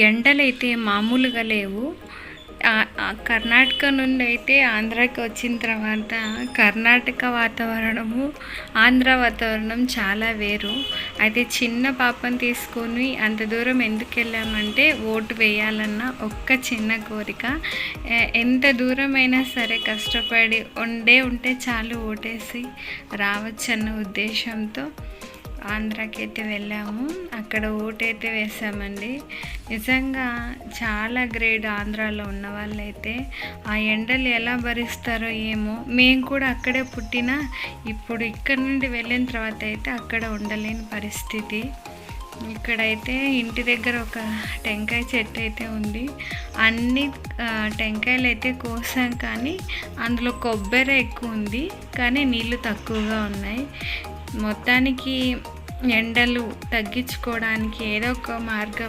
ఎండలైతే మామూలుగా లేవు. కర్ణాటక నుండి అయితే ఆంధ్రాకి వచ్చిన తర్వాత కర్ణాటక వాతావరణము, ఆంధ్ర వాతావరణం చాలా వేరు. అయితే చిన్న పాపని తీసుకొని అంత దూరం ఎందుకు వెళ్ళామంటే ఓటు వేయాలన్న ఒక్క చిన్న కోరిక. ఎంత దూరమైనా సరే కష్టపడి ఉంటే చాలు ఓటేసి రావచ్చన్న ఉద్దేశంతో ఆంధ్రాకి అయితే వెళ్ళాము. అక్కడ ఓటైతే వేసామండి. నిజంగా చాలా గ్రేట్ ఆంధ్రాలో ఉన్న వాళ్ళైతే. ఆ ఎండలు ఎలా భరిస్తారో ఏమో. మేము కూడా అక్కడే పుట్టినా ఇప్పుడు ఇక్కడ నుండి వెళ్ళిన తర్వాత అయితే అక్కడ ఉండలేని పరిస్థితి. ఇక్కడైతే ఇంటి దగ్గర ఒక టెంకాయ చెట్టు అయితే ఉంది. అన్ని టెంకాయలు అయితే కోసాం, కానీ అందులో కొబ్బరి ఎక్కువ ఉంది, కానీ నీళ్ళు తక్కువగా ఉన్నాయి. మొత్తానికి ఎండలు తగ్గించుకోవడానికి ఏదో ఒక మార్గం